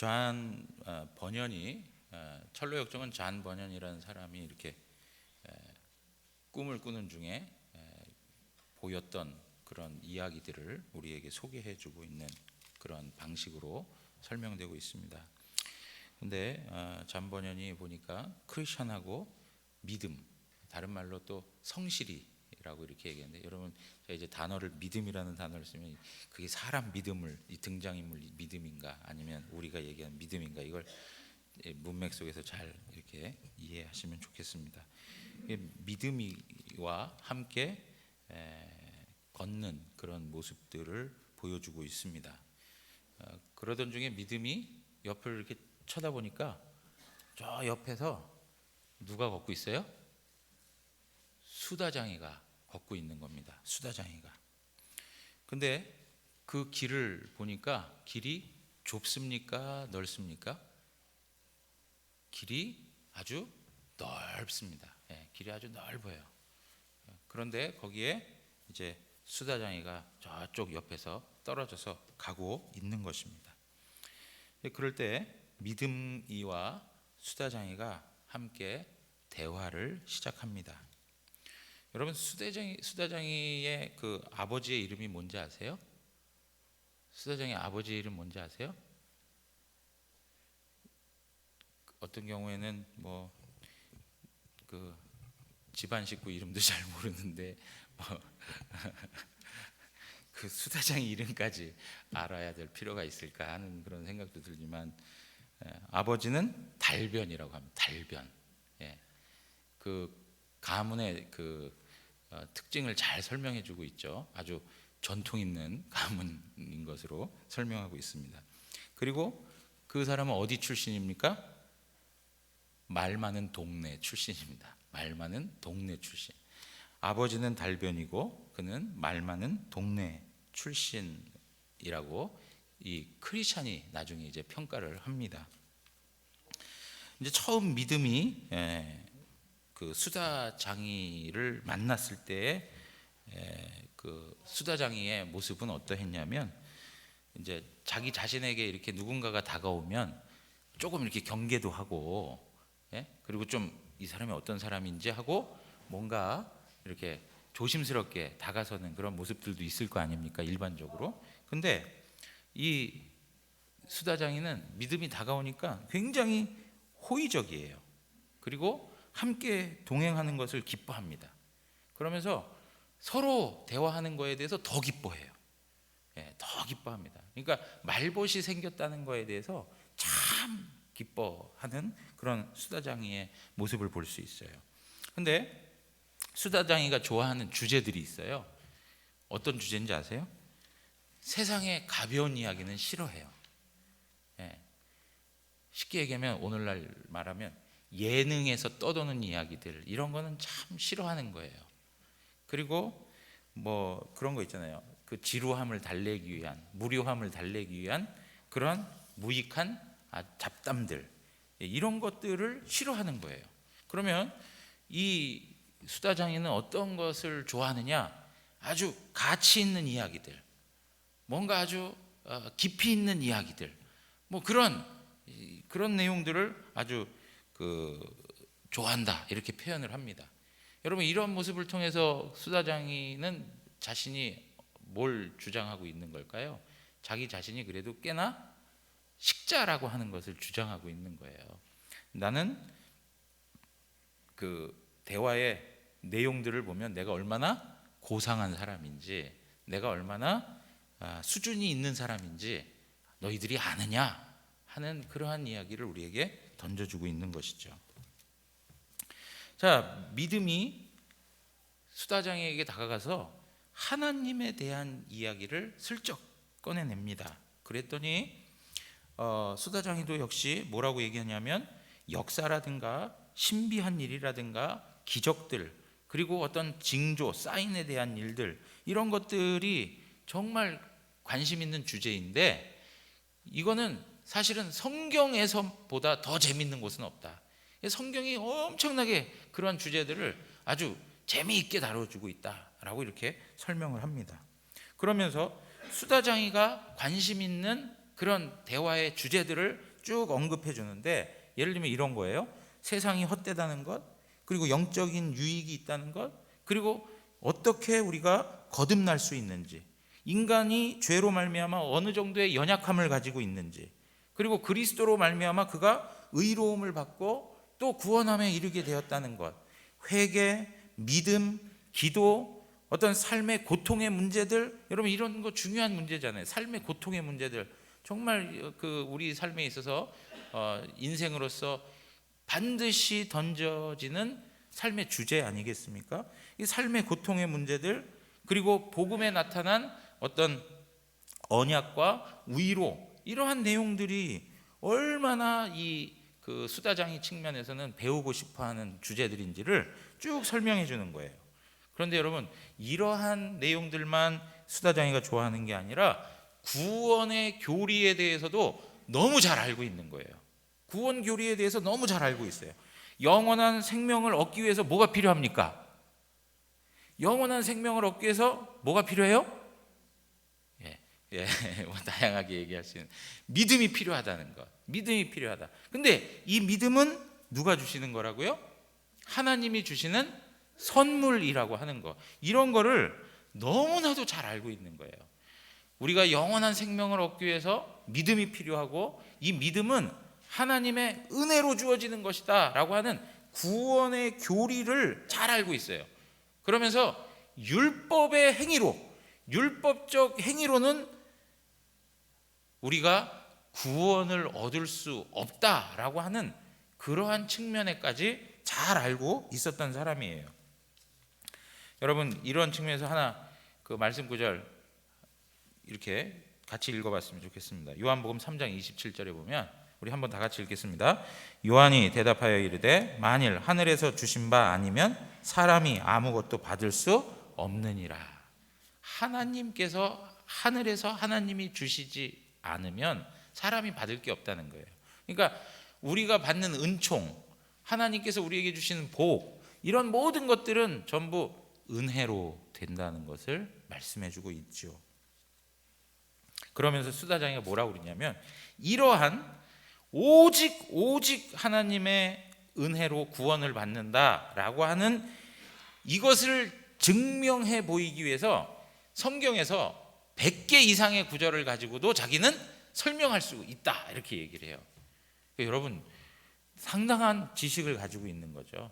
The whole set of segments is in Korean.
존 버년이 철로역정은 존 버년이라는 사람이 이렇게 꿈을 꾸는 중에 보였던 그런 이야기들을 우리에게 소개해주고 있는 그런 방식으로 설명되고 있습니다. 근데 존 버년이 보니까 크리스천하고 믿음, 다른 말로 또 성실이라고 이렇게 얘기하는데, 여러분 제가 이제 단어를 믿음이라는 단어를 쓰면 그게 사람 믿음을, 이 등장인물 믿음인가 아니면 우리가 얘기하는 믿음인가, 이걸 문맥 속에서 잘 이렇게 이해하시면 좋겠습니다. 믿음이와 함께 걷는 그런 모습들을 보여주고 있습니다. 그러던 중에 믿음이 옆을 이렇게 쳐다보니까 저 옆에서 누가 걷고 있어요? 수다장이가 걷고 있는 겁니다. 수다장이가. 근데 그 길을 보니까 길이 좁습니까? 넓습니까? 길이 아주 넓습니다. 길이 아주 넓어요. 그런데 거기에 이제 수다장이가 저쪽 옆에서 떨어져서 가고 있는 것입니다. 그럴 때 믿음이와 수다장이가 함께 대화를 시작합니다. 여러분, 수다장이의 그 아버지의 이름이 뭔지 아세요? 수다장이의 아버지의 이름 뭔지 아세요? 어떤 경우에는 뭐 그 집안 식구 이름도 잘 모르는데 그 수다장이 이름까지 알아야 될 필요가 있을까 하는 그런 생각도 들지만, 아버지는 달변이라고 합니다. 달변. 그 가문의 그 특징을 잘 설명해주고 있죠. 아주 전통 있는 가문인 것으로 설명하고 있습니다. 그리고 그 사람은 어디 출신입니까? 말 많은 동네 출신입니다. 말 많은 동네 출신. 아버지는 달변이고 그는 말 많은 동네 출신이라고 이 크리스찬이 나중에 이제 평가를 합니다. 이제 처음 믿음이 그 수다장이를 만났을 때 그 수다장이의 모습은 어떠했냐면, 이제 자기 자신에게 이렇게 누군가가 다가오면 조금 이렇게 경계도 하고, 그리고 좀 이 사람이 어떤 사람인지 하고 뭔가 이렇게 조심스럽게 다가서는 그런 모습들도 있을 거 아닙니까, 일반적으로. 근데 이 수다장이는 믿음이 다가오니까 굉장히 호의적이에요. 그리고 함께 동행하는 것을 기뻐합니다. 그러면서 서로 대화하는 거에 대해서 더 기뻐해요. 더 기뻐합니다. 그러니까 말벗이 생겼다는 거에 대해서 참 기뻐하는 그런 수다장이의 모습을 볼 수 있어요. 근데 수다장이가 좋아하는 주제들이 있어요. 어떤 주제인지 아세요? 세상의 가벼운 이야기는 싫어해요. 쉽게 얘기하면, 오늘날 말하면 예능에서 떠도는 이야기들, 이런 거는 참 싫어하는 거예요. 그리고 뭐 그런 거 있잖아요. 그 지루함을 달래기 위한, 무료함을 달래기 위한 그런 무익한 잡담들, 이런 것들을 싫어하는 거예요. 그러면 이 수다장이는 어떤 것을 좋아하느냐? 아주 가치 있는 이야기들, 뭔가 아주 깊이 있는 이야기들, 뭐 그런 내용들을 아주 좋아한다, 이렇게 표현을 합니다. 여러분, 이런 모습을 통해서 수다장이는 자신이 뭘 주장하고 있는 걸까요? 자기 자신이 그래도 꽤나 식자라고 하는 것을 주장하고 있는 거예요. 나는 그 대화의 내용들을 보면 내가 얼마나 고상한 사람인지, 내가 얼마나 수준이 있는 사람인지 너희들이 아느냐 하는 그러한 이야기를 우리에게 던져주고 있는 것이죠. 자, 믿음이 수다장이에게 다가가서 하나님에 대한 이야기를 슬쩍 꺼내냅니다. 그랬더니 수다장이도 역시 뭐라고 얘기하냐면, 역사라든가 신비한 일이라든가 기적들, 그리고 어떤 징조, 사인에 대한 일들, 이런 것들이 정말 관심 있는 주제인데, 이거는 사실은 성경에서보다 더 재밌는 곳은 없다. 성경이 엄청나게 그런 주제들을 아주 재미있게 다뤄주고 있다라고 이렇게 설명을 합니다. 그러면서 수다장이가 관심 있는 그런 대화의 주제들을 쭉 언급해 주는데, 예를 들면 이런 거예요. 세상이 헛되다는 것, 그리고 영적인 유익이 있다는 것, 그리고 어떻게 우리가 거듭날 수 있는지, 인간이 죄로 말미암아 어느 정도의 연약함을 가지고 있는지, 그리고 그리스도로 말미암아 그가 의로움을 받고 또 구원함에 이르게 되었다는 것, 회개, 믿음, 기도, 어떤 삶의 고통의 문제들, 여러분 이런 거 중요한 문제잖아요. 삶의 고통의 문제들, 정말 그 우리 삶에 있어서 인생으로서 반드시 던져지는 삶의 주제 아니겠습니까? 이 삶의 고통의 문제들, 그리고 복음에 나타난 어떤 언약과 위로, 이러한 내용들이 얼마나 이 그 수다장이 측면에서는 배우고 싶어하는 주제들인지를 쭉 설명해 주는 거예요. 그런데 여러분, 이러한 내용들만 수다장이가 좋아하는 게 아니라 구원의 교리에 대해서도 너무 잘 알고 있는 거예요. 구원 교리에 대해서 너무 잘 알고 있어요. 영원한 생명을 얻기 위해서 뭐가 필요합니까? 영원한 생명을 얻기 위해서 뭐가 필요해요? 뭐 다양하게 얘기할 수 있는 믿음이 필요하다는 것. 믿음이 필요하다. 근데 이 믿음은 누가 주시는 거라고요? 하나님이 주시는 선물이라고 하는 거. 이런 거를 너무나도 잘 알고 있는 거예요. 우리가 영원한 생명을 얻기 위해서 믿음이 필요하고, 이 믿음은 하나님의 은혜로 주어지는 것이다 라고 하는 구원의 교리를 잘 알고 있어요. 그러면서 율법의 행위로, 율법적 행위로는 우리가 구원을 얻을 수 없다라고 하는 그러한 측면에까지 잘 알고 있었던 사람이에요. 여러분, 이런 측면에서 하나 그 말씀 구절 이렇게 같이 읽어봤으면 좋겠습니다. 요한복음 3장 27절에 보면, 우리 한번 다 같이 읽겠습니다. 요한이 대답하여 이르되 만일 하늘에서 주신 바 아니면 사람이 아무것도 받을 수 없느니라. 하나님께서 하늘에서 하나님이 주시지 않으면 사람이 받을 게 없다는 거예요. 그러니까 우리가 받는 은총, 하나님께서 우리에게 주시는 복, 이런 모든 것들은 전부 은혜로 된다는 것을 말씀해 주고 있죠. 그러면서 수다장이가 뭐라고 그러냐면, 이러한 오직 하나님의 은혜로 구원을 받는다라고 하는 이것을 증명해 보이기 위해서 성경에서 100개 이상의 구절을 가지고도 자기는 설명할 수 있다, 이렇게 얘기를 해요. 그러니까 여러분, 상당한 지식을 가지고 있는 거죠.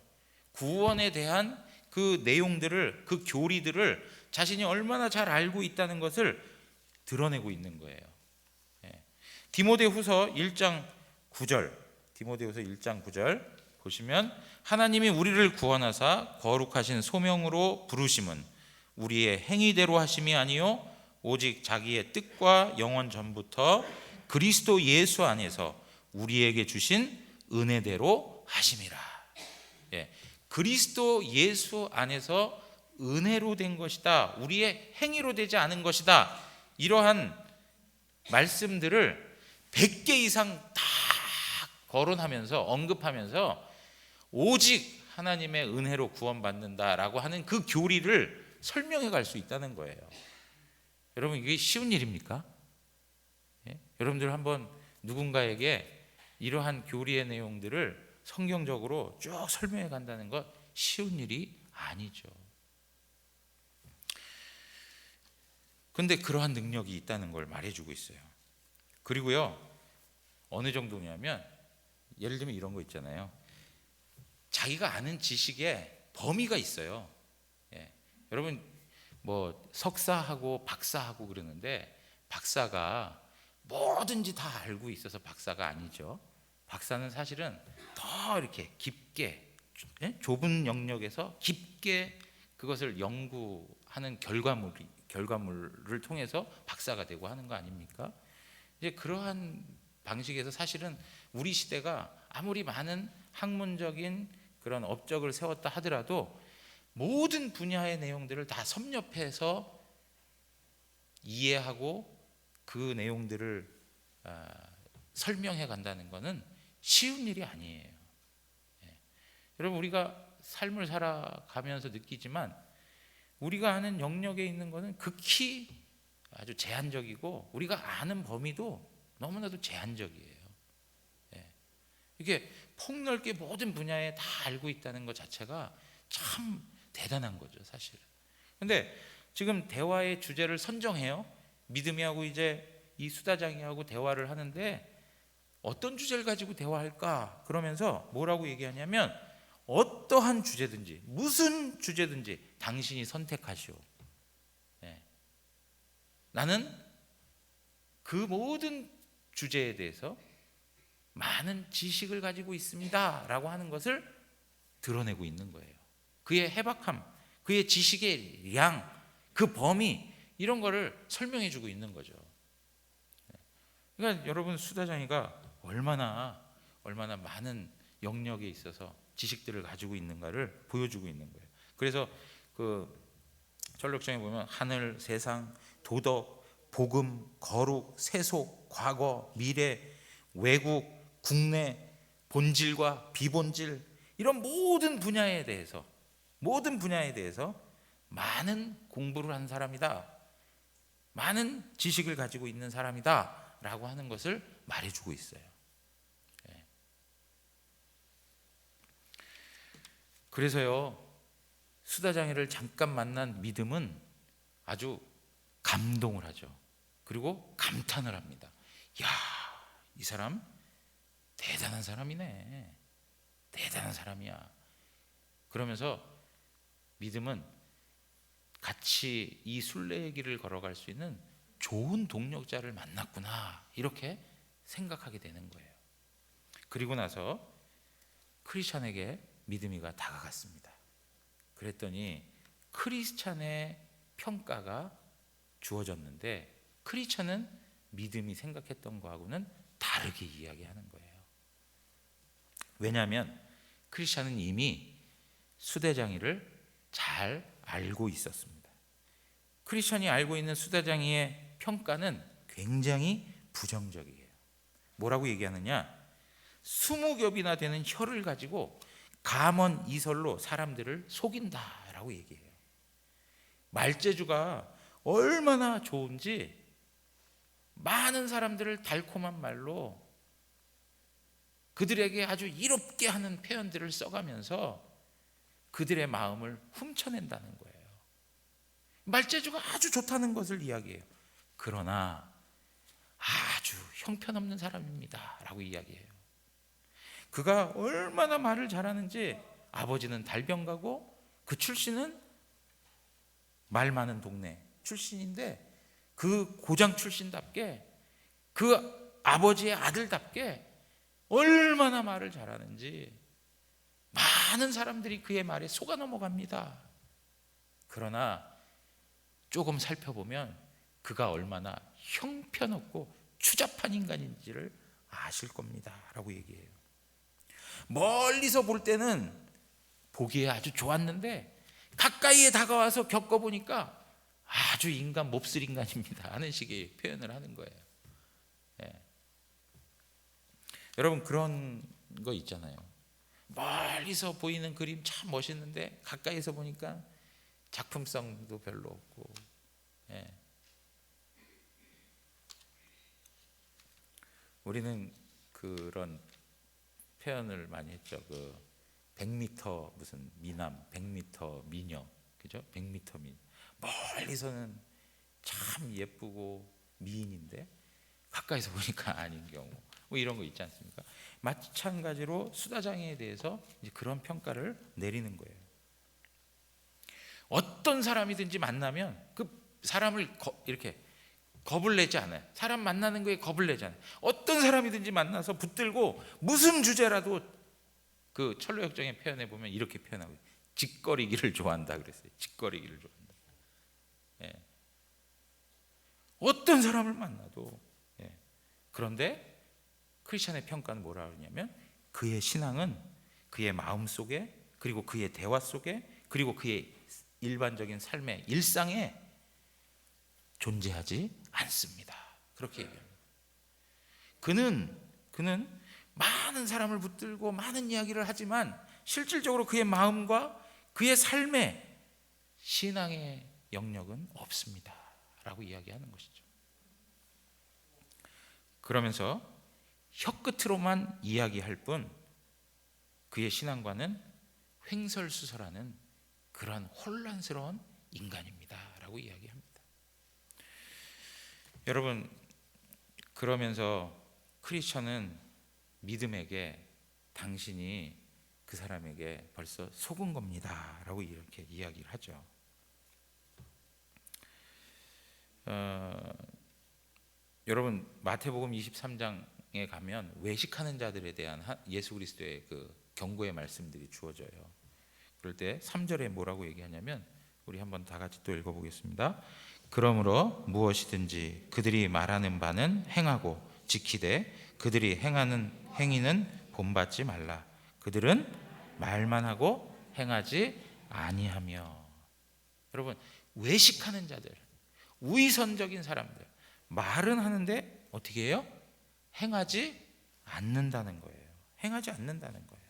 구원에 대한 그 내용들을, 그 교리들을 자신이 얼마나 잘 알고 있다는 것을 드러내고 있는 거예요. 디모데후서 1장 9절, 디모데후서 1장 9절 보시면, 하나님이 우리를 구원하사 거룩하신 소명으로 부르심은 우리의 행위대로 하심이 아니요 오직 자기의 뜻과 영원 전부터 그리스도 예수 안에서 우리에게 주신 은혜대로 하심이라. 그리스도 예수 안에서 은혜로 된 것이다, 우리의 행위로 되지 않은 것이다, 이러한 말씀들을 100개 이상 다 거론하면서 언급하면서 오직 하나님의 은혜로 구원받는다라고 하는 그 교리를 설명해 갈 수 있다는 거예요. 여러분, 이게 쉬운 일입니까? 여러분들 한번 누군가에게 이러한 교리의 내용들을 성경적으로 쭉 설명해 간다는 것 쉬운 일이 아니죠. 근데 그러한 능력이 있다는 걸 말해주고 있어요. 그리고요, 어느 정도냐면, 예를 들면 이런 거 있잖아요. 자기가 아는 지식에 범위가 있어요. 여러분, 뭐 석사하고 박사하고 그러는데, 박사가 뭐든지 다 알고 있어서 박사가 아니죠. 박사는 사실은 더 이렇게 깊게, 좁은 영역에서 깊게 그것을 연구하는 결과물을 통해서 박사가 되고 하는 거 아닙니까? 이제 그러한 방식에서 사실은 우리 시대가 아무리 많은 학문적인 그런 업적을 세웠다 하더라도 모든 분야의 내용들을 다 섭렵해서 이해하고 그 내용들을 설명해 간다는 것은 쉬운 일이 아니에요. 여러분, 우리가 삶을 살아가면서 느끼지만 우리가 아는 영역에 있는 것은 극히 아주 제한적이고, 우리가 아는 범위도 너무나도 제한적이에요. 이게 폭넓게 모든 분야에 다 알고 있다는 것 자체가 참 대단한 거죠, 사실. 근데 지금 대화의 주제를 선정해요. 믿음이하고 이제 이 수다장이하고 대화를 하는데 어떤 주제를 가지고 대화할까? 그러면서 뭐라고 얘기하냐면 어떠한 주제든지 무슨 주제든지 당신이 선택하시오. 예. 나는 그 모든 주제에 대해서 많은 지식을 가지고 있습니다 라고 하는 것을 드러내고 있는 거예요. 그의 해박함, 그의 지식의 양, 그 범위, 이런 거를 설명해 주고 있는 거죠. 그러니까 여러분, 수다장이가 얼마나 많은 영역에 있어서 지식들을 가지고 있는가를 보여주고 있는 거예요. 그래서 그 철록장에 보면 하늘, 세상, 도덕, 복음, 거룩, 세속, 과거, 미래, 외국, 국내, 본질과 비본질, 이런 모든 분야에 대해서 많은 공부를 한 사람이다, 많은 지식을 가지고 있는 사람이다 라고 하는 것을 말해주고 있어요. 그래서요, 수다장이를 잠깐 만난 믿음은 아주 감동을 하죠. 그리고 감탄을 합니다. 야, 이 사람 대단한 사람이네, 대단한 사람이야. 그러면서 믿음은 같이 이 순례의 길을 걸어갈 수 있는 좋은 동력자를 만났구나, 이렇게 생각하게 되는 거예요. 그리고 나서 크리스찬에게 믿음이가 다가갔습니다. 그랬더니 크리스찬의 평가가 주어졌는데 크리스찬은 믿음이 생각했던 거하고는 다르게 이야기하는 거예요. 왜냐하면 크리스찬은 이미 수대장이를 잘 알고 있었습니다. 크리스찬이 알고 있는 수대장이의 평가는 굉장히 부정적이에요. 뭐라고 얘기하느냐? 20겹이나 되는 혀를 가지고 감언 이설로 사람들을 속인다라고 얘기해요. 말재주가 얼마나 좋은지 많은 사람들을 달콤한 말로 그들에게 아주 이롭게 하는 표현들을 써가면서 그들의 마음을 훔쳐낸다는 거예요. 말재주가 아주 좋다는 것을 이야기해요. 그러나 아주 형편없는 사람입니다 라고 이야기해요. 그가 얼마나 말을 잘하는지, 아버지는 달병가고 그 출신은 말 많은 동네 출신인데 그 고장 출신답게, 그 아버지의 아들답게 얼마나 말을 잘하는지 많은 사람들이 그의 말에 속아 넘어갑니다. 그러나 조금 살펴보면 그가 얼마나 형편없고 추잡한 인간인지를 아실 겁니다 라고 얘기해요. 멀리서 볼 때는 보기에 아주 좋았는데 가까이에 다가와서 겪어보니까 아주 인간 몹쓸 인간입니다 하는 식의 표현을 하는 거예요. 예. 여러분, 그런 거 있잖아요. 멀리서 보이는 그림 참 멋있는데 가까이서 보니까 작품성도 별로 없고. 예. 우리는 그런 표현을 많이 했죠. 그 100m 무슨 미남, 100m 미녀, 그죠? 100m 미녀. 멀리서는 참 예쁘고 미인인데 가까이서 보니까 아닌 경우, 뭐 이런 거 있지 않습니까? 마찬가지로 수다장애에 대해서 이제 그런 평가를 내리는 거예요. 어떤 사람이든지 만나면 그 사람을 이렇게 겁을 내지 않아요. 사람 만나는 거에 겁을 내지 않아요. 어떤 사람이든지 만나서 붙들고 무슨 주제라도, 그 철로역정의 표현에 보면 이렇게 표현하고 있어요. 짓거리기를 좋아한다 그랬어요. 짓거리기를 좋아한다. 예. 어떤 사람을 만나도. 예. 그런데 크리스찬의 평가는 뭐라 그러냐면 그의 신앙은 그의 마음 속에, 그리고 그의 대화 속에, 그리고 그의 일반적인 삶의 일상에 존재하지 않습니다. 그렇게 얘기합니다. 그는 많은 사람을 붙들고 많은 이야기를 하지만 실질적으로 그의 마음과 그의 삶의 신앙의 영역은 없습니다 라고 이야기하는 것이죠. 그러면서 혀끝으로만 이야기할 뿐 그의 신앙과는 횡설수설하는 그러한 혼란스러운 인간입니다 라고 이야기합니다. 여러분, 그러면서 크리스천은 믿음에게 당신이 그 사람에게 벌써 속은 겁니다 라고 이렇게 이야기를 하죠. 여러분, 마태복음 23장에 가면 외식하는 자들에 대한 예수 그리스도의 그 경고의 말씀들이 주어져요. 그럴 때 3절에 뭐라고 얘기하냐면, 우리 한번 다 같이 또 읽어보겠습니다. 그러므로 무엇이든지 그들이 말하는 바는 행하고 지키되 그들이 행하는 행위는 본받지 말라. 그들은 말만 하고 행하지 아니하며. 여러분, 외식하는 자들, 위선적인 사람들, 말은 하는데 어떻게 해요? 행하지 않는다는 거예요. 행하지 않는다는 거예요.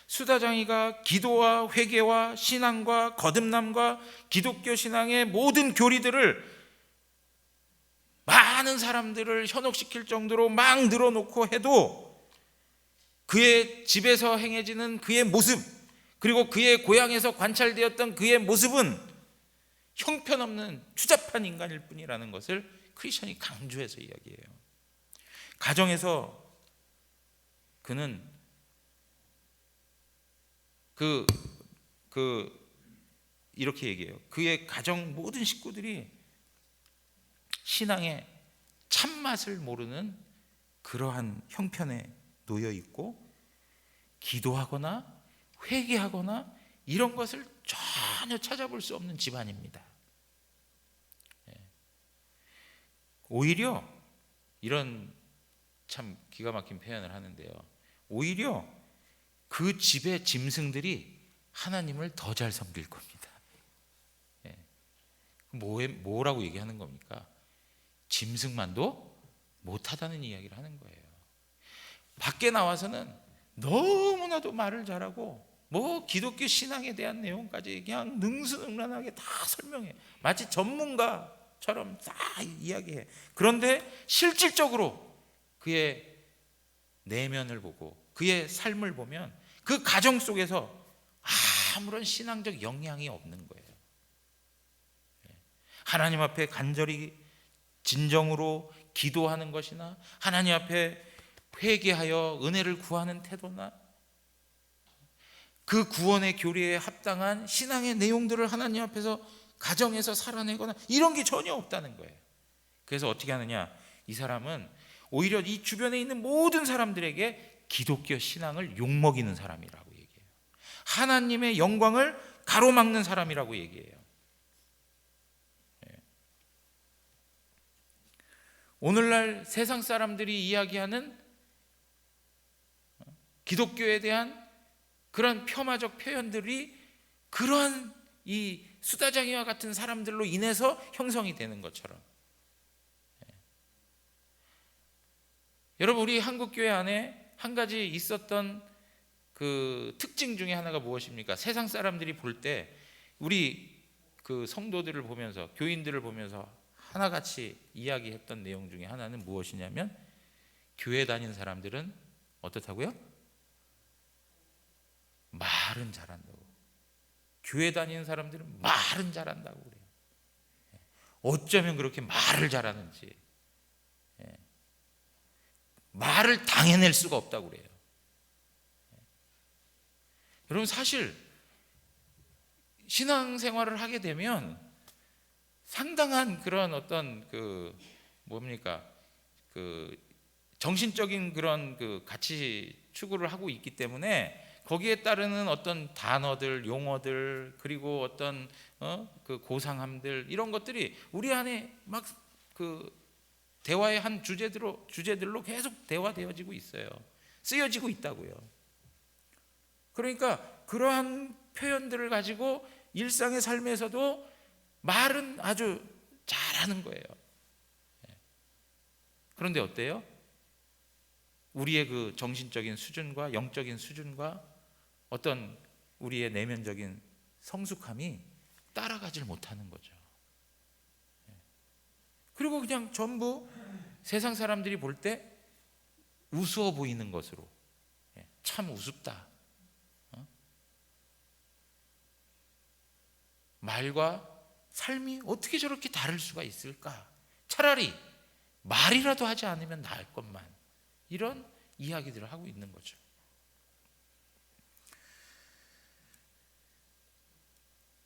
수다장이가 기도와 회개와 신앙과 거듭남과 기독교 신앙의 모든 교리들을 많은 사람들을 현혹시킬 정도로 막 늘어놓고 해도 그의 집에서 행해지는 그의 모습, 그리고 그의 고향에서 관찰되었던 그의 모습은 형편없는 추잡한 인간일 뿐이라는 것을 크리스천이 강조해서 이야기해요. 가정에서 그는 이렇게 얘기해요. 그의 가정 모든 식구들이 신앙의 참맛을 모르는 그러한 형편에 놓여 있고, 기도하거나 회개하거나 이런 것을 전혀 찾아볼 수 없는 집안입니다. 오히려 이런 참 기가 막힌 표현을 하는데요, 오히려 그 집의 짐승들이 하나님을 더 잘 섬길 겁니다. 뭐라고 얘기하는 겁니까? 짐승만도 못하다는 이야기를 하는 거예요. 밖에 나와서는 너무나도 말을 잘하고 뭐 기독교 신앙에 대한 내용까지 그냥 능수능란하게 다 설명해. 마치 전문가처럼 다 이야기해. 그런데 실질적으로 그의 내면을 보고 그의 삶을 보면 그 가정 속에서 아무런 신앙적 영향이 없는 거예요. 하나님 앞에 간절히 진정으로 기도하는 것이나 하나님 앞에 회개하여 은혜를 구하는 태도나 그 구원의 교리에 합당한 신앙의 내용들을 하나님 앞에서 가정에서 살아내거나 이런 게 전혀 없다는 거예요. 그래서 어떻게 하느냐, 이 사람은 오히려 이 주변에 있는 모든 사람들에게 기독교 신앙을 욕먹이는 사람이라고 얘기해요. 하나님의 영광을 가로막는 사람이라고 얘기해요. 오늘날 세상 사람들이 이야기하는 기독교에 대한 그런 폄하적 표현들이 그러한 이 수다장이와 같은 사람들로 인해서 형성이 되는 것처럼, 여러분, 우리 한국교회 안에 한 가지 있었던 그 특징 중에 하나가 무엇입니까? 세상 사람들이 볼 때 우리 그 성도들을 보면서, 교인들을 보면서 하나같이 이야기했던 내용 중에 하나는 무엇이냐면, 교회 다니는 사람들은 어떻다고요? 말은 잘한다고. 교회 다니는 사람들은 말은 잘한다고 그래요. 어쩌면 그렇게 말을 잘하는지, 말을 당해낼 수가 없다고 그래요. 여러분, 사실 신앙생활을 하게 되면 상당한 그런 어떤 그 뭡니까, 그 정신적인 그런 그 가치 추구를 하고 있기 때문에 거기에 따르는 어떤 단어들, 용어들, 그리고 어떤 그 고상함들, 이런 것들이 우리 안에 막 그 대화의 한 주제들로 계속 대화되어지고 있어요. 쓰여지고 있다고요. 그러니까 그러한 표현들을 가지고 일상의 삶에서도 말은 아주 잘하는 거예요. 그런데 어때요? 우리의 그 정신적인 수준과 영적인 수준과 어떤 우리의 내면적인 성숙함이 따라가질 못하는 거죠. 그리고 그냥 전부 세상 사람들이 볼 때 우스워 보이는 것으로, 참 우습다, 말과 삶이 어떻게 저렇게 다를 수가 있을까? 차라리 말이라도 하지 않으면 나을 것만, 이런 이야기들을 하고 있는 거죠.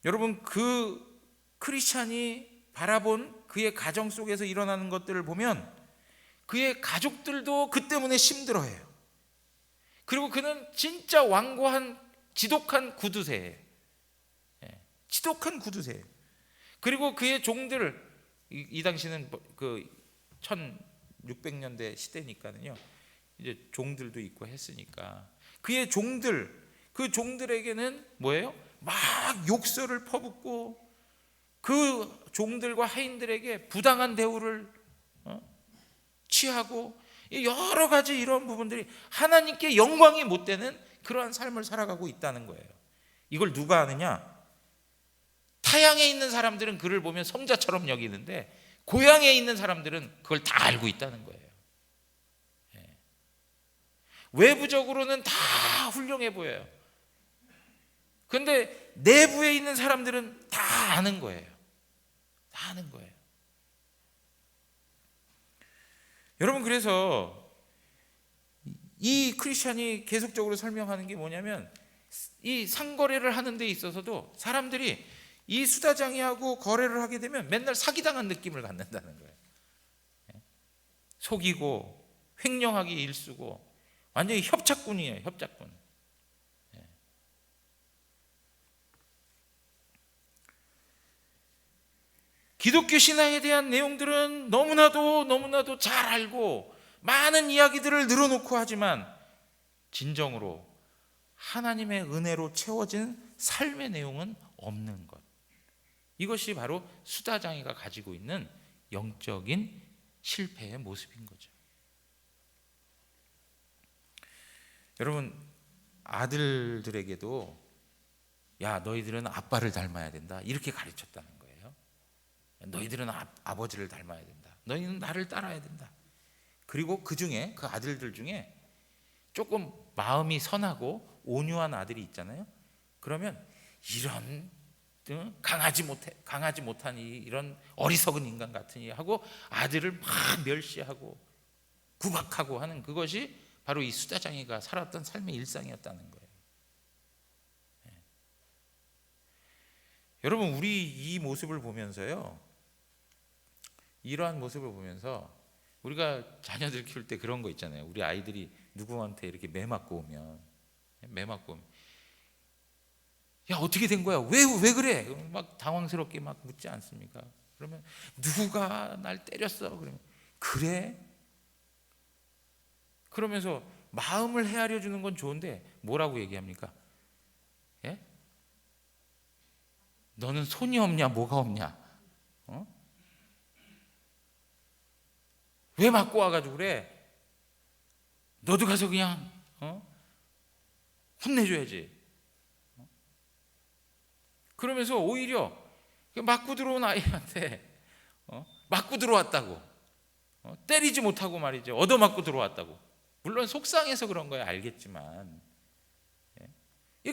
여러분, 그 크리스찬이 바라본 그의 가정 속에서 일어나는 것들을 보면 그의 가족들도 그 때문에 힘들어해요. 그리고 그는 진짜 완고한 지독한 구두쇠예요. 지독한 구두쇠예요. 그리고 그의 종들, 이 당시는 그 1600년대 시대니까요, 이제 종들도 있고 했으니까 그의 종들, 그 종들에게는 뭐예요? 막 욕설을 퍼붓고 그 종들과 하인들에게 부당한 대우를 취하고 여러 가지 이런 부분들이 하나님께 영광이 못 되는 그러한 삶을 살아가고 있다는 거예요. 이걸 누가 아느냐? 타향에 있는 사람들은 그를 보면 성자처럼 여기는데 고향에 있는 사람들은 그걸 다 알고 있다는 거예요. 외부적으로는 다 훌륭해 보여요. 그런데 내부에 있는 사람들은 다 아는 거예요. 다 아는 거예요. 여러분, 그래서 이 크리스찬이 계속적으로 설명하는 게 뭐냐면, 이 상거래를 하는 데 있어서도 사람들이 이 수다장이하고 거래를 하게 되면 맨날 사기당한 느낌을 갖는다는 거예요. 속이고 횡령하기 일쑤고 완전히 협착군이에요. 협착군. 기독교 신앙에 대한 내용들은 너무나도 잘 알고 많은 이야기들을 늘어놓고 하지만 진정으로 하나님의 은혜로 채워진 삶의 내용은 없는 것. 이것이 바로 수다장이가 가지고 있는 영적인 실패의 모습인 거죠. 여러분, 아들들에게도 야, 너희들은 아빠를 닮아야 된다, 이렇게 가르쳤다는 거예요. 너희들은 아버지를 닮아야 된다. 너희는 나를 따라야 된다. 그리고 그 중에, 그 아들들 중에 조금 마음이 선하고 온유한 아들이 있잖아요. 그러면 이런 강하지 못한 이런 어리석은 인간 같으니 하고 아들을 막 멸시하고 구박하고 하는 그것이 바로 이 수다장이가 살았던 삶의 일상이었다는 거예요. 여러분, 우리 이 모습을 보면서요, 이러한 모습을 보면서 우리가 자녀들 키울 때 그런 거 있잖아요. 우리 아이들이 누구한테 이렇게 매 맞고 오면 야, 어떻게 된 거야? 왜 그래? 막 당황스럽게 막 묻지 않습니까? 그러면 누가 날 때렸어? 그러면 그래? 그러면서 마음을 헤아려 주는 건 좋은데 뭐라고 얘기합니까? 예? 너는 손이 없냐? 뭐가 없냐? 왜 맞고 와가지고 그래? 너도 가서 그냥 혼내줘야지. 그러면서 오히려 맞고 들어온 아이한테 맞고 들어왔다고, 때리지 못하고 말이죠, 얻어맞고 들어왔다고. 물론 속상해서 그런 거야, 알겠지만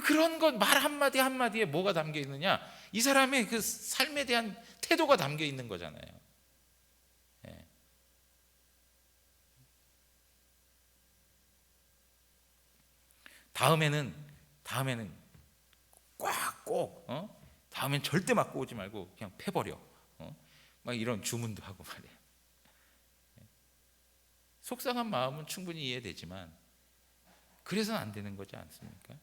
그런 것 말 한마디 한마디에 뭐가 담겨 있느냐? 이 사람의 그 삶에 대한 태도가 담겨 있는 거잖아요. 다음에는 꼭 다음엔 절대 맞고 오지 말고 그냥 패버려, 막 이런 주문도 하고 말이에요. 속상한 마음은 충분히 이해되지만 그래서는 안 되는 거지 않습니까?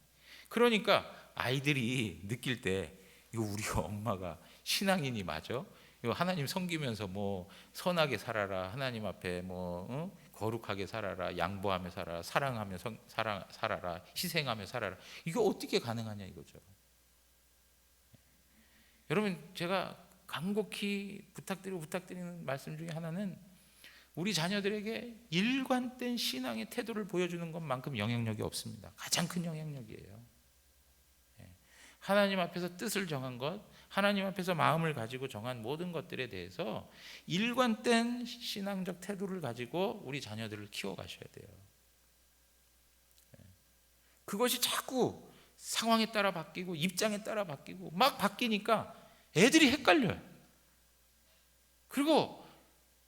그러니까 아이들이 느낄 때 이거 우리 엄마가 신앙인이 맞아? 이거 하나님 섬기면서 뭐 선하게 살아라, 하나님 앞에 뭐 거룩하게 살아라, 양보하며 살아라, 사랑하며 살아라, 희생하며 살아라, 이거 어떻게 가능하냐 이거죠. 여러분, 제가 간곡히 부탁드리는 말씀 중에 하나는 우리 자녀들에게 일관된 신앙의 태도를 보여주는 것만큼 영향력이 없습니다. 가장 큰 영향력이에요. 하나님 앞에서 뜻을 정한 것, 하나님 앞에서 마음을 가지고 정한 모든 것들에 대해서 일관된 신앙적 태도를 가지고 우리 자녀들을 키워가셔야 돼요. 그것이 자꾸 상황에 따라 바뀌고 입장에 따라 바뀌고 막 바뀌니까 애들이 헷갈려요. 그리고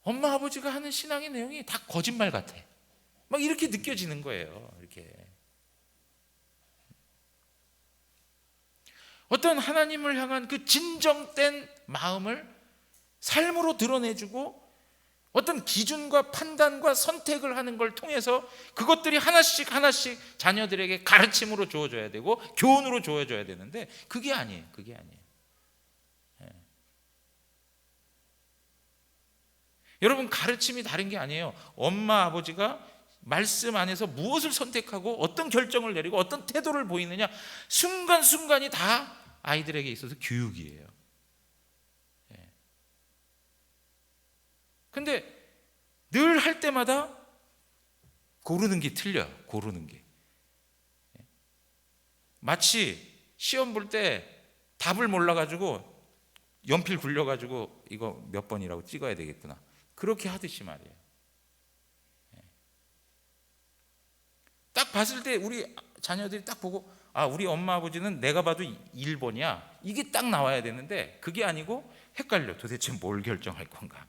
엄마 아버지가 하는 신앙의 내용이 다 거짓말 같아. 막 이렇게 느껴지는 거예요. 이렇게 어떤 하나님을 향한 그 진정된 마음을 삶으로 드러내주고 어떤 기준과 판단과 선택을 하는 걸 통해서 그것들이 하나씩 하나씩 자녀들에게 가르침으로 주어져야 되고 교훈으로 주어져야 되는데 그게 아니에요. 그게 아니에요. 여러분, 가르침이 다른 게 아니에요. 엄마 아버지가 말씀 안에서 무엇을 선택하고 어떤 결정을 내리고 어떤 태도를 보이느냐, 순간순간이 다 아이들에게 있어서 교육이에요. 근데 늘 할 때마다 고르는 게 틀려요. 고르는 게 마치 시험 볼 때 답을 몰라가지고 연필 굴려가지고 이거 몇 번이라고 찍어야 되겠구나, 그렇게 하듯이 말이에요. 딱 봤을 때 우리 자녀들이 딱 보고, 아, 우리 엄마 아버지는 내가 봐도 1번이야, 이게 딱 나와야 되는데 그게 아니고 헷갈려. 도대체 뭘 결정할 건가.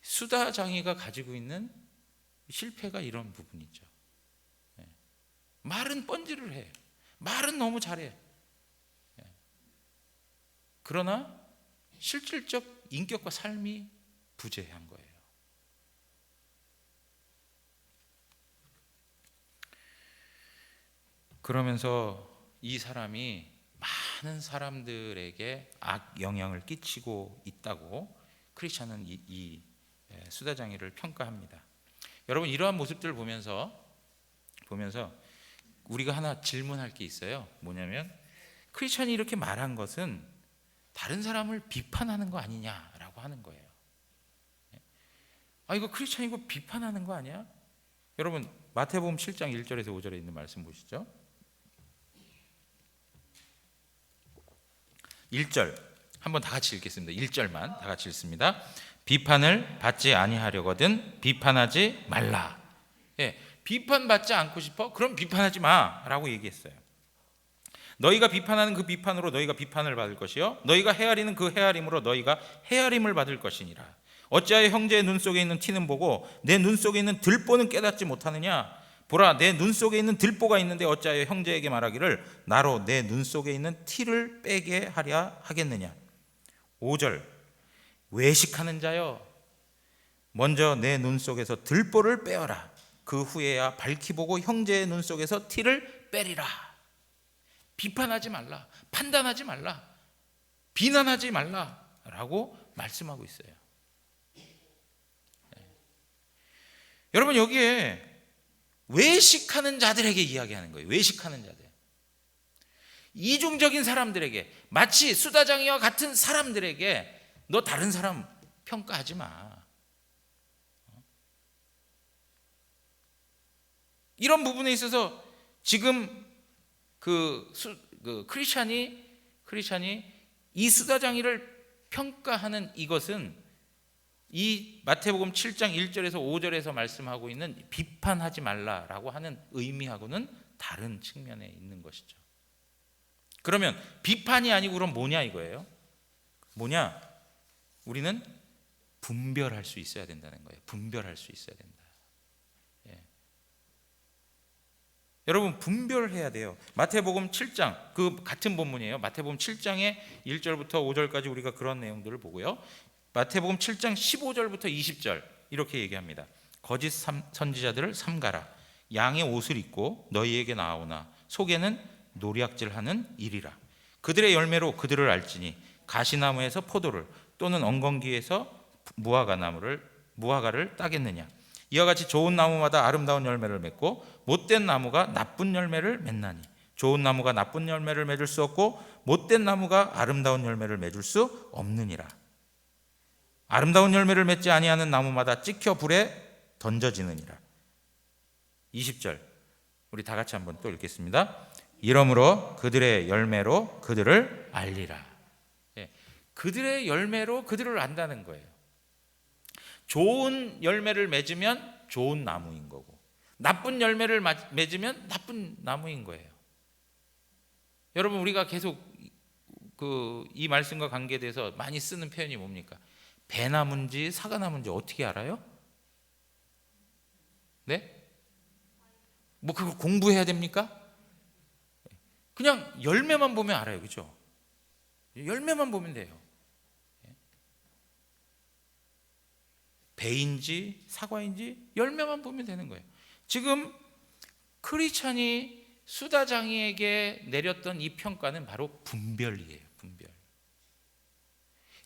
수다장이가 가지고 있는 실패가 이런 부분이죠. 말은 뻔질을 해. 말은 너무 잘해. 그러나 실질적 인격과 삶이 부재한 거예요. 그러면서 이 사람이 많은 사람들에게 악 영향을 끼치고 있다고 크리스찬은 이 수다장이를 평가합니다. 여러분, 이러한 모습들을 보면서 우리가 하나 질문할 게 있어요. 뭐냐면, 크리스찬이 이렇게 말한 것은 다른 사람을 비판하는 거 아니냐라고 하는 거예요. 아, 이거 크리스찬 이거 비판하는 거 아니야? 여러분, 마태복음 7장 1절에서 5절에 있는 말씀 보시죠. 1절 한번 다 같이 읽겠습니다. 1절만 다 같이 읽습니다. 비판을 받지 아니하려거든 비판하지 말라. 비판받지 않고 싶어? 그럼 비판하지 마라고 얘기했어요. 너희가 비판하는 그 비판으로 너희가 비판을 받을 것이요, 너희가 헤아리는 그 헤아림으로 너희가 헤아림을 받을 것이니라. 어찌하여 형제의 눈 속에 있는 티는 보고 내 눈 속에 있는 들보는 깨닫지 못하느냐? 보라, 내 눈 속에 있는 들보가 있는데 어찌하여 형제에게 말하기를 나로 내 눈 속에 있는 티를 빼게 하랴 하겠느냐? 5절, 외식하는 자여, 먼저 내 눈 속에서 들보를 빼어라. 그 후에야 밝히 보고 형제의 눈 속에서 티를 빼리라. 비판하지 말라, 판단하지 말라, 비난하지 말라라고 말씀하고 있어요. 여러분, 여기에 외식하는 자들에게 이야기하는 거예요. 외식하는 자들, 이중적인 사람들에게, 마치 수다장이와 같은 사람들에게 너 다른 사람 평가하지 마. 이런 부분에 있어서 지금 크리스찬이 이 수다장이를 평가하는 이것은 이 마태복음 7장 1절에서 5절에서 말씀하고 있는 비판하지 말라라고 하는 의미하고는 다른 측면에 있는 것이죠. 그러면 비판이 아니고 그럼 뭐냐 이거예요. 뭐냐? 우리는 분별할 수 있어야 된다는 거예요. 분별할 수 있어야 된다. 여러분, 분별해야 돼요. 마태복음 7장, 그 같은 본문이에요. 마태복음 7장의 1절부터 5절까지 우리가 그런 내용들을 보고요. 마태복음 7장 15절부터 20절 이렇게 얘기합니다. 거짓 선지자들을 삼가라. 양의 옷을 입고 너희에게 나아오나 속에는 노략질하는 일이라. 그들의 열매로 그들을 알지니 가시나무에서 포도를 또는 엉겅퀴에서 무화과를 따겠느냐. 이와 같이 좋은 나무마다 아름다운 열매를 맺고 못된 나무가 나쁜 열매를 맺나니 좋은 나무가 나쁜 열매를 맺을 수 없고 못된 나무가 아름다운 열매를 맺을 수 없느니라. 아름다운 열매를 맺지 아니하는 나무마다 찍혀 불에 던져지느니라. 20절 우리 다 같이 한번 또 읽겠습니다. 이러므로 그들의 열매로 그들을 알리라. 그들의 열매로 그들을 안다는 거예요. 좋은 열매를 맺으면 좋은 나무인 거고, 나쁜 열매를 맺으면 나쁜 나무인 거예요. 여러분, 우리가 계속 이 말씀과 관계돼서 많이 쓰는 표현이 뭡니까? 배나무인지 사과나무인지 어떻게 알아요? 네? 뭐 그거 공부해야 됩니까? 그냥 열매만 보면 알아요. 그죠? 열매만 보면 돼요. 배인지 사과인지 열매만 보면 되는 거예요. 지금 크리스찬이 수다장이에게 내렸던 이 평가는 바로 분별이에요. 분별.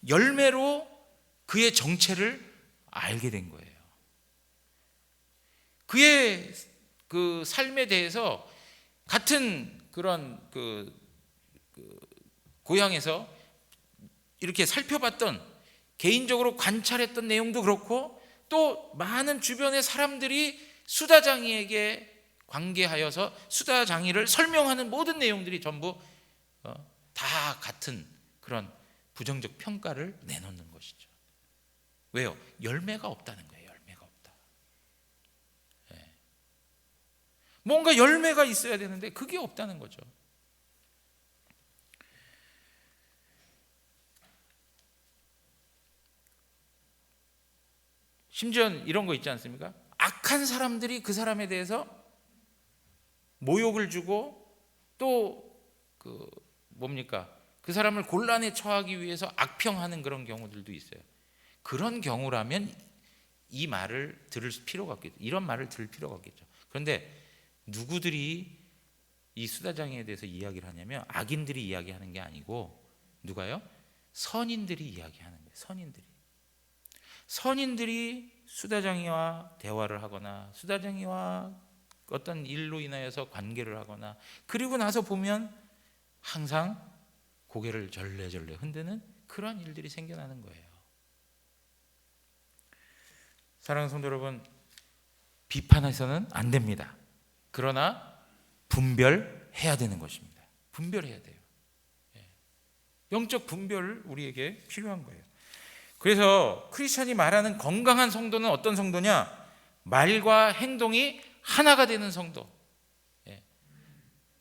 열매로 그의 정체를 알게 된 거예요. 그의 그 삶에 대해서 같은 그런 고향에서 이렇게 살펴봤던, 개인적으로 관찰했던 내용도 그렇고, 또 많은 주변의 사람들이 수다장이에게 관계하여서 수다장이를 설명하는 모든 내용들이 전부 다 같은 그런 부정적 평가를 내놓는 것이죠. 왜요? 열매가 없다는 거예요. 열매가 없다. 뭔가 열매가 있어야 되는데 그게 없다는 거죠. 심지어 이런 거 있지 않습니까? 악한 사람들이 그 사람에 대해서 모욕을 주고, 또 그 사람을 곤란에 처하기 위해서 악평하는 그런 경우들도 있어요. 그런 경우라면 이 말을 들을 필요가 없겠죠. 이런 말을 들을 필요가 없겠죠. 그런데 누구들이 이 수다장이에 대해서 이야기를 하냐면, 악인들이 이야기하는 게 아니고 누가요? 선인들이 이야기하는 거예요. 선인들이 수다장이와 대화를 하거나 수다장이와 어떤 일로 인하여서 관계를 하거나, 그리고 나서 보면 항상 고개를 절레절레 흔드는 그런 일들이 생겨나는 거예요. 사랑하는 성도 여러분, 비판해서는 안 됩니다. 그러나 분별해야 되는 것입니다. 분별해야 돼요. 영적 분별 우리에게 필요한 거예요. 그래서 크리스찬이 말하는 건강한 성도는 어떤 성도냐? 말과 행동이 하나가 되는 성도.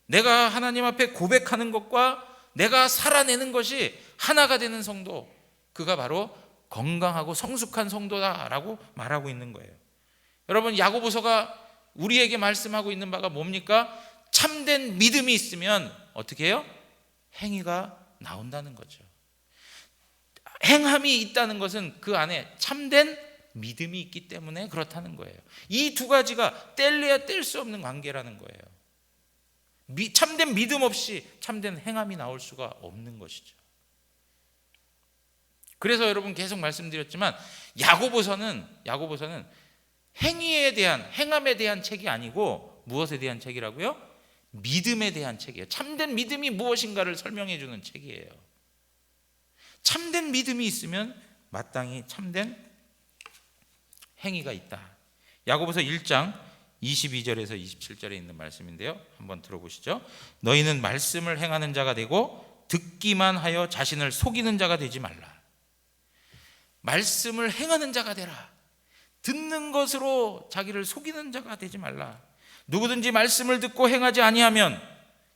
내가 하나님 앞에 고백하는 것과 내가 살아내는 것이 하나가 되는 성도, 그가 바로 건강하고 성숙한 성도다라고 말하고 있는 거예요. 여러분, 야고보서가 우리에게 말씀하고 있는 바가 뭡니까? 참된 믿음이 있으면 어떻게 해요? 행위가 나온다는 거죠. 행함이 있다는 것은 그 안에 참된 믿음이 있기 때문에 그렇다는 거예요. 이 두 가지가 뗄래야 뗄 수 없는 관계라는 거예요. 참된 믿음 없이 참된 행함이 나올 수가 없는 것이죠. 그래서 여러분, 계속 말씀드렸지만 야고보서는 행위에 대한, 행함에 대한 책이 아니고 무엇에 대한 책이라고요? 믿음에 대한 책이에요. 참된 믿음이 무엇인가를 설명해 주는 책이에요. 참된 믿음이 있으면 마땅히 참된 행위가 있다. 야고보서 1장 22절에서 27절에 있는 말씀인데요, 한번 들어보시죠. 너희는 말씀을 행하는 자가 되고 듣기만 하여 자신을 속이는 자가 되지 말라. 말씀을 행하는 자가 되라. 듣는 것으로 자기를 속이는 자가 되지 말라. 누구든지 말씀을 듣고 행하지 아니하면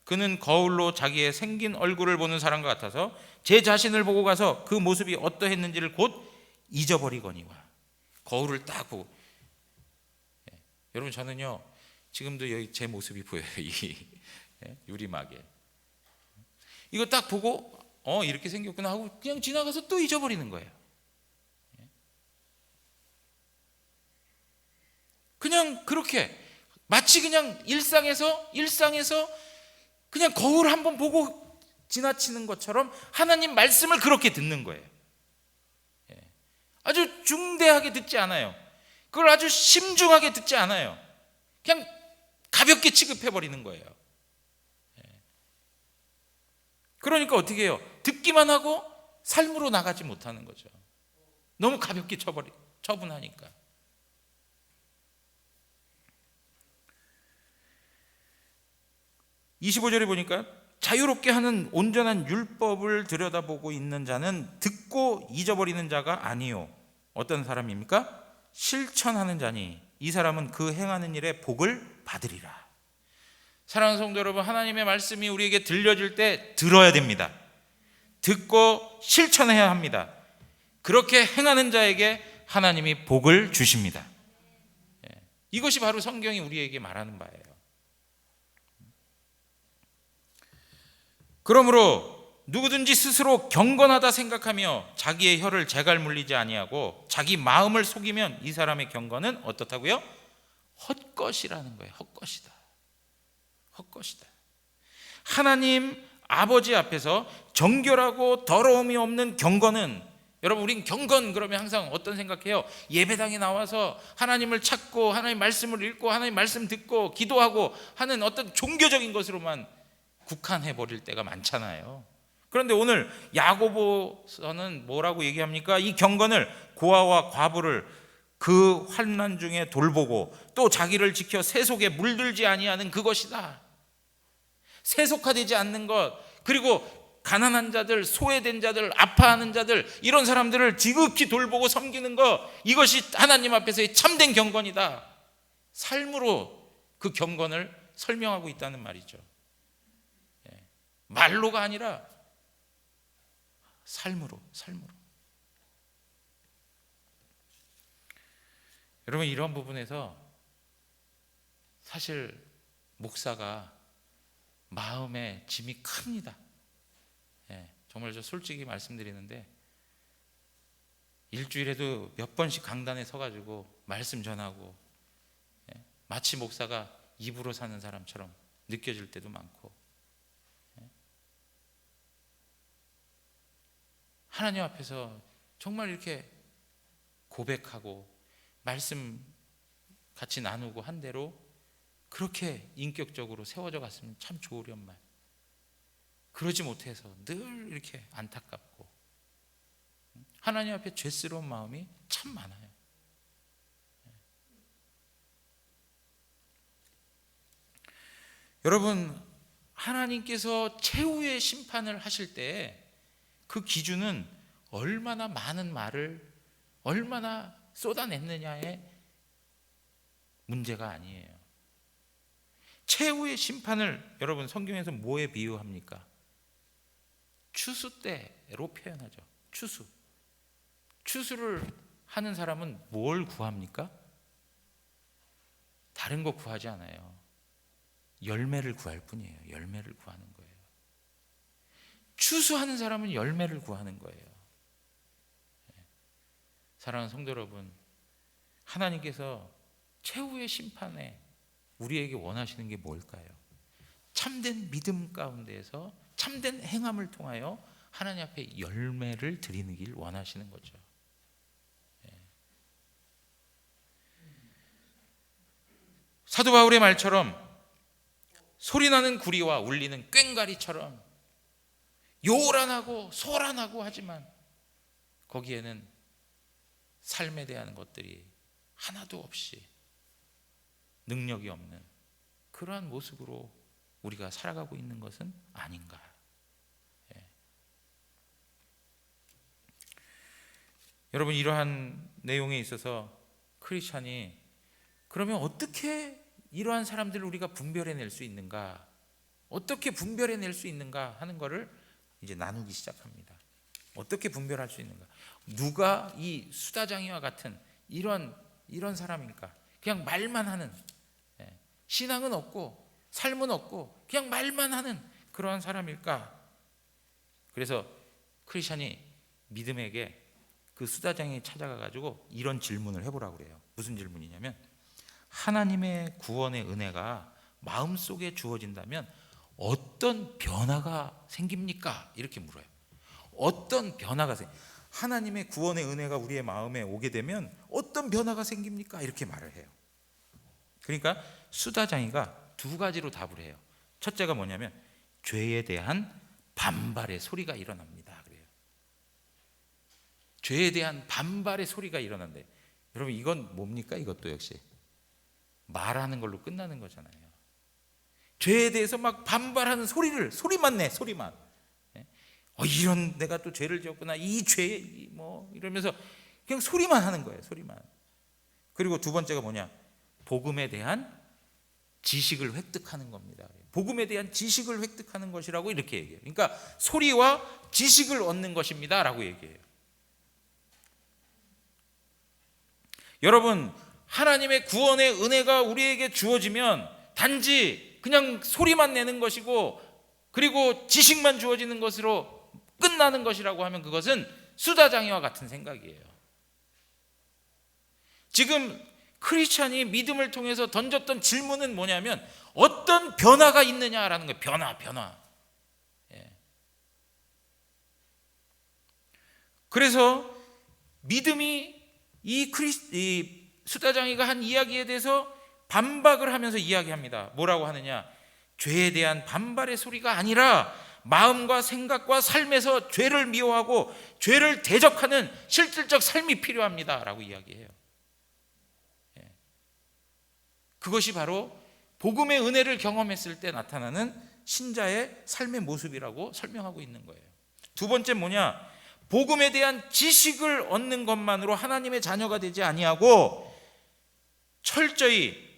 그는 거울로 자기의 생긴 얼굴을 보는 사람과 같아서 제 자신을 보고 가서 그 모습이 어떠했는지를 곧 잊어버리거니와. 거울을 딱 보고, 여러분, 저는요 지금도 여기 제 모습이 보여요. 이 유리막에 이거 딱 보고 이렇게 생겼구나 하고 그냥 지나가서 또 잊어버리는 거예요. 그냥 그렇게 마치 그냥 일상에서 그냥 거울 한번 보고 지나치는 것처럼 하나님 말씀을 그렇게 듣는 거예요. 아주 중대하게 듣지 않아요. 그걸 아주 심중하게 듣지 않아요. 그냥 가볍게 취급해버리는 거예요. 그러니까 어떻게 해요? 듣기만 하고 삶으로 나가지 못하는 거죠. 너무 가볍게 처분하니까. (25절에) 보니까 자유롭게 하는 온전한 율법을 들여다보고 있는 자는 듣고 잊어버리는 자가 아니요 어떤 사람입니까? 실천하는 자니 이 사람은 그 행하는 일에 복을 받으리라. 사랑하는 성도 여러분, 하나님의 말씀이 우리에게 들려질 때 들어야 됩니다. 듣고 실천해야 합니다. 그렇게 행하는 자에게 하나님이 복을 주십니다. 이것이 바로 성경이 우리에게 말하는 바예요. 그러므로 누구든지 스스로 경건하다 생각하며 자기의 혀를 재갈 물리지 아니하고 자기 마음을 속이면 이 사람의 경건은 어떻다고요? 헛것이라는 거예요. 헛것이다. 헛것이다. 하나님 아버지 앞에서 정결하고 더러움이 없는 경건은, 여러분 우린 경건 그러면 항상 어떤 생각해요? 예배당에 나와서 하나님을 찾고 하나님 말씀을 읽고 하나님 말씀 듣고 기도하고 하는 어떤 종교적인 것으로만 국한해 버릴 때가 많잖아요. 그런데 오늘 야고보서는 뭐라고 얘기합니까? 이 경건을 고아와 과부를 그 환난 중에 돌보고 또 자기를 지켜 세속에 물들지 아니하는 그것이다. 세속화되지 않는 것, 그리고 가난한 자들, 소외된 자들, 아파하는 자들, 이런 사람들을 지극히 돌보고 섬기는 것, 이것이 하나님 앞에서의 참된 경건이다. 삶으로 그 경건을 설명하고 있다는 말이죠. 말로가 아니라 삶으로. 여러분, 이런 부분에서 사실 목사가 마음에 짐이 큽니다. 정말 저 솔직히 말씀드리는데 일주일에도 몇 번씩 강단에 서가지고 말씀 전하고 마치 목사가 입으로 사는 사람처럼 느껴질 때도 많고, 하나님 앞에서 정말 이렇게 고백하고 말씀 같이 나누고 한 대로 그렇게 인격적으로 세워져 갔으면 참 좋으련만, 그러지 못해서 늘 이렇게 안타깝고 하나님 앞에 죄스러운 마음이 참 많아요. 여러분, 하나님께서 최후의 심판을 하실 때 그 기준은 얼마나 많은 말을 얼마나 쏟아냈느냐의 문제가 아니에요. 최후의 심판을 여러분 성경에서 뭐에 비유합니까? 추수 때로 표현하죠. 추수를 하는 사람은 뭘 구합니까? 다른 거 구하지 않아요. 열매를 구할 뿐이에요. 열매를 구하는 거예요. 추수하는 사람은 열매를 구하는 거예요. 사랑하는 성도 여러분, 하나님께서 최후의 심판에 우리에게 원하시는 게 뭘까요? 참된 믿음 가운데에서 참된 행함을 통하여 하나님 앞에 열매를 드리길 원하시는 거죠. 사도 바울의 말처럼 소리나는 구리와 울리는 꽹과리처럼 요란하고 소란하고 하지만 거기에는 삶에 대한 것들이 하나도 없이 능력이 없는 그러한 모습으로 우리가 살아가고 있는 것은 아닌가. 여러분, 이러한 내용에 있어서 크리스찬이 그러면 어떻게 이러한 사람들을 우리가 분별해낼 수 있는가, 어떻게 분별해낼 수 있는가 하는 것을 이제 나누기 시작합니다. 어떻게 분별할 수 있는가? 누가 이 수다장이와 같은 이런 사람인가? 그냥 말만 하는, 신앙은 없고 삶은 없고 그냥 말만 하는 그러한 사람일까? 그래서 크리스찬이 믿음에게 그 수다장에 찾아가 가지고 이런 질문을 해보라고 그래요. 무슨 질문이냐면, 하나님의 구원의 은혜가 마음속에 주어진다면 어떤 변화가 생깁니까? 이렇게 물어요. 어떤 변화가 하나님의 구원의 은혜가 우리의 마음에 오게 되면 어떤 변화가 생깁니까? 이렇게 말을 해요. 그러니까 수다장이가 두 가지로 답을 해요. 첫째가 뭐냐면 죄에 대한 반발의 소리가 일어납니다. 그래요. 죄에 대한 반발의 소리가 일어난대. 여러분, 이건 뭡니까? 이것도 역시 말하는 걸로 끝나는 거잖아요. 죄에 대해서 막 반발하는 소리만 내, 소리만. 이런 내가 또 죄를 지었구나, 이 죄 뭐 이러면서 그냥 소리만 하는 거예요. 소리만. 그리고 두 번째가 뭐냐? 복음에 대한 지식을 획득하는 겁니다. 복음에 대한 지식을 획득하는 것이라고 이렇게 얘기해요. 그러니까 소리와 지식을 얻는 것입니다 라고 얘기해요. 여러분, 하나님의 구원의 은혜가 우리에게 주어지면 단지 그냥 소리만 내는 것이고 그리고 지식만 주어지는 것으로 끝나는 것이라고 하면 그것은 수다장이와 같은 생각이에요. 지금 크리스찬이 믿음을 통해서 던졌던 질문은 뭐냐면 어떤 변화가 있느냐라는 거예요. 변화. 그래서 믿음이 이 수다장이가 한 이야기에 대해서 반박을 하면서 이야기합니다. 뭐라고 하느냐? 죄에 대한 반발의 소리가 아니라 마음과 생각과 삶에서 죄를 미워하고 죄를 대적하는 실질적 삶이 필요합니다 라고 이야기해요. 그것이 바로 복음의 은혜를 경험했을 때 나타나는 신자의 삶의 모습이라고 설명하고 있는 거예요. 두 번째 뭐냐? 복음에 대한 지식을 얻는 것만으로 하나님의 자녀가 되지 아니하고 철저히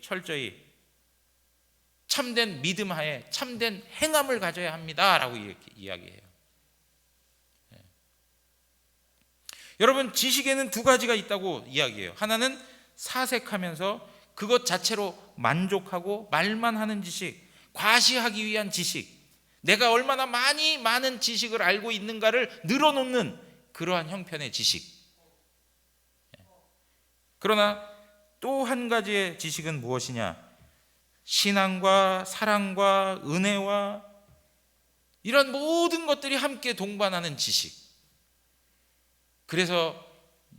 참된 믿음 하에 참된 행함을 가져야 합니다 라고 이렇게 이야기해요. 여러분, 지식에는 두 가지가 있다고 이야기해요. 하나는 사색하면서 그것 자체로 만족하고 말만 하는 지식, 과시하기 위한 지식, 내가 얼마나 많은 지식을 알고 있는가를 늘어놓는 그러한 형편의 지식. 그러나 또 한 가지의 지식은 무엇이냐? 신앙과 사랑과 은혜와 이런 모든 것들이 함께 동반하는 지식. 그래서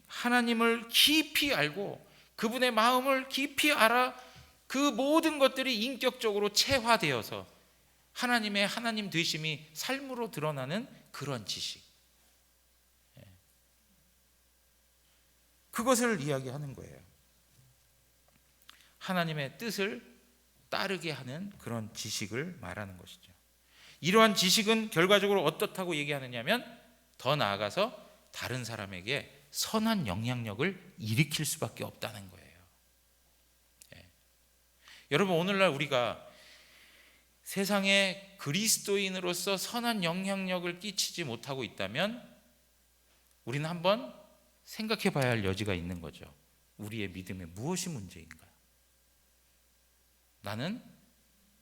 하나님을 깊이 알고 그분의 마음을 깊이 알아 그 모든 것들이 인격적으로 체화되어서 하나님의 하나님 되심이 삶으로 드러나는 그런 지식. 그것을 이야기하는 거예요. 하나님의 뜻을 따르게 하는 그런 지식을 말하는 것이죠. 이러한 지식은 결과적으로 어떻다고 얘기하느냐면 더 나아가서 다른 사람에게 선한 영향력을 일으킬 수밖에 없다는 거예요. 여러분, 오늘날 우리가 세상에 그리스도인으로서 선한 영향력을 끼치지 못하고 있다면 우리는 한번 생각해 봐야 할 여지가 있는 거죠. 우리의 믿음에 무엇이 문제인가? 나는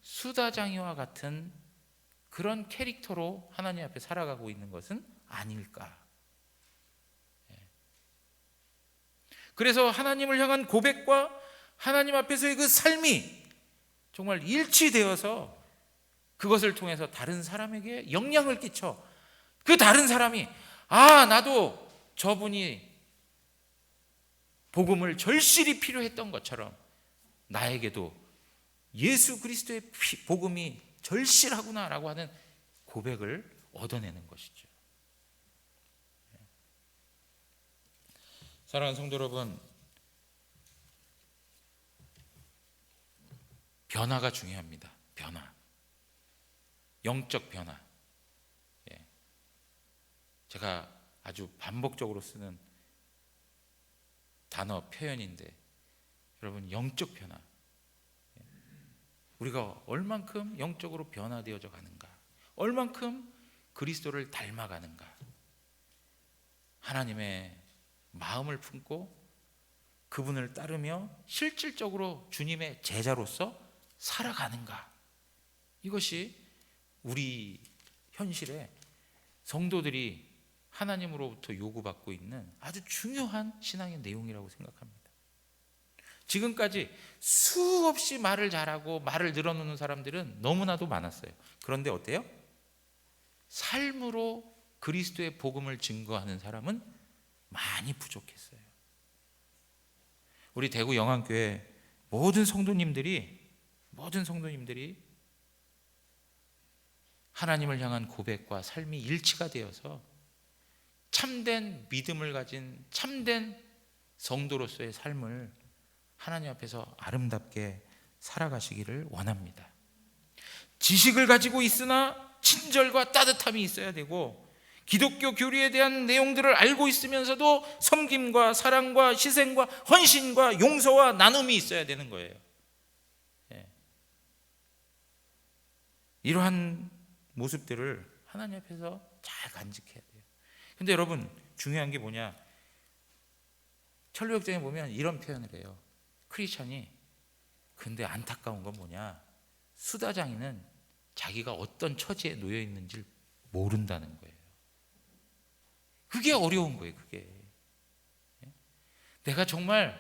수다장이와 같은 그런 캐릭터로 하나님 앞에 살아가고 있는 것은 아닐까? 그래서 하나님을 향한 고백과 하나님 앞에서의 그 삶이 정말 일치되어서 그것을 통해서 다른 사람에게 영향을 끼쳐 그 다른 사람이 나도 저분이 복음을 절실히 필요했던 것처럼 나에게도 예수 그리스도의 복음이 절실하구나라고 하는 고백을 얻어내는 것이죠. 사랑하는 성도 여러분, 변화가 중요합니다. 변화, 영적 변화. 제가 아주 반복적으로 쓰는 단어 표현인데, 여러분, 영적 변화. 우리가 얼만큼 영적으로 변화되어져 가는가, 얼만큼 그리스도를 닮아가는가, 하나님의 마음을 품고 그분을 따르며 실질적으로 주님의 제자로서 살아가는가, 이것이 우리 현실에 성도들이 하나님으로부터 요구받고 있는 아주 중요한 신앙의 내용이라고 생각합니다. 지금까지 수없이 말을 잘하고 말을 늘어놓는 사람들은 너무나도 많았어요. 그런데 어때요? 삶으로 그리스도의 복음을 증거하는 사람은 많이 부족했어요. 우리 대구 영안교회 모든 성도님들이 하나님을 향한 고백과 삶이 일치가 되어서 참된 믿음을 가진 참된 성도로서의 삶을 하나님 앞에서 아름답게 살아가시기를 원합니다. 지식을 가지고 있으나 친절과 따뜻함이 있어야 되고, 기독교 교리에 대한 내용들을 알고 있으면서도 섬김과 사랑과 희생과 헌신과 용서와 나눔이 있어야 되는 거예요. 예. 이러한 모습들을 하나님 앞에서 잘 간직해야 돼요. 근데 여러분, 중요한 게 뭐냐? 천루역정에 보면 이런 표현을 해요. 크리스찬이. 근데 안타까운 건 뭐냐? 수다장이는 자기가 어떤 처지에 놓여 있는지 모른다는 거예요. 그게 어려운 거예요. 그게. 내가 정말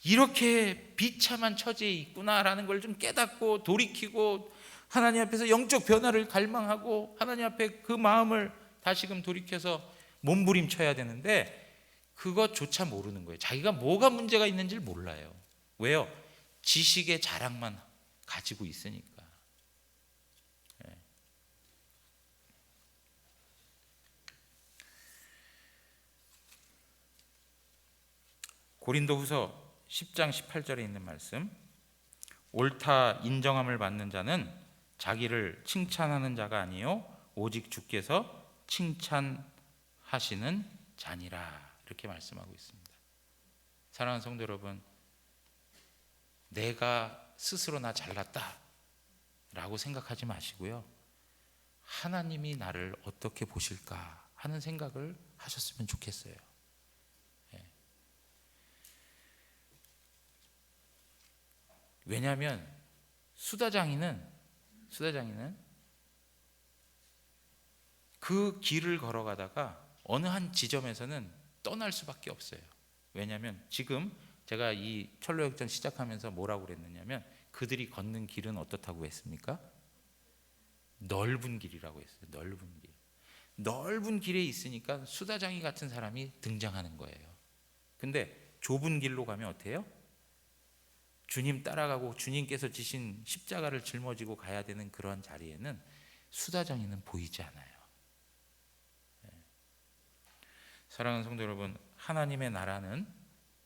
이렇게 비참한 처지에 있구나라는 걸 좀 깨닫고 돌이키고 하나님 앞에서 영적 변화를 갈망하고 하나님 앞에 그 마음을 다시금 돌이켜서 몸부림쳐야 되는데 그것조차 모르는 거예요. 자기가 뭐가 문제가 있는지를 몰라요. 왜요? 지식의 자랑만 가지고 있으니까. 고린도후서 10장 18절에 있는 말씀, 옳다 인정함을 받는 자는 자기를 칭찬하는 자가 아니요 오직 주께서 칭찬하시는 자니라, 이렇게 말씀하고 있습니다. 사랑하는 성도 여러분, 내가 스스로 나 잘났다 라고 생각하지 마시고요, 하나님이 나를 어떻게 보실까 하는 생각을 하셨으면 좋겠어요. 왜냐하면 수다장이는 그 길을 걸어가다가 어느 한 지점에서는 떠날 수밖에 없어요. 왜냐하면 지금 제가 이 철로역전 시작하면서 뭐라고 그랬느냐면 그들이 걷는 길은 어떻다고 했습니까? 넓은 길이라고 했어요. 넓은 길. 넓은 길에 있으니까 수다장이 같은 사람이 등장하는 거예요. 근데 좁은 길로 가면 어때요? 주님 따라가고 주님께서 지신 십자가를 짊어지고 가야 되는 그런 자리에는 수다장이는 보이지 않아요. 사랑하는 성도 여러분, 하나님의 나라는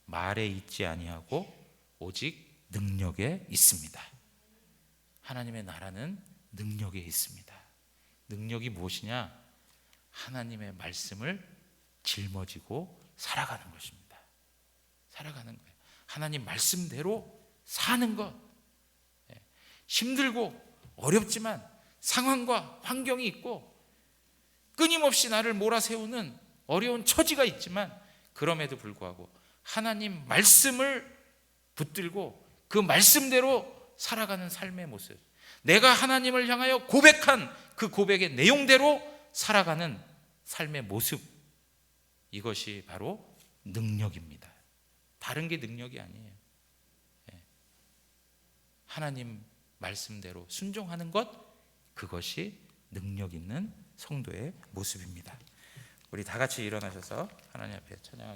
말에 있지 아니하고 오직 능력에 있습니다. 하나님의 나라는 능력에 있습니다. 능력이 무엇이냐? 하나님의 말씀을 짊어지고 살아가는 것입니다. 살아가는 거예요. 하나님 말씀대로 사는 것. 힘들고 어렵지만 상황과 환경이 있고 끊임없이 나를 몰아세우는 어려운 처지가 있지만 그럼에도 불구하고 하나님 말씀을 붙들고 그 말씀대로 살아가는 삶의 모습, 내가 하나님을 향하여 고백한 그 고백의 내용대로 살아가는 삶의 모습, 이것이 바로 능력입니다. 다른 게 능력이 아니에요. 하나님 말씀대로 순종하는 것, 그것이 능력 있는 성도의 모습입니다. 우리 다 같이 일어나셔서 하나님 앞에 찬양하겠습니다.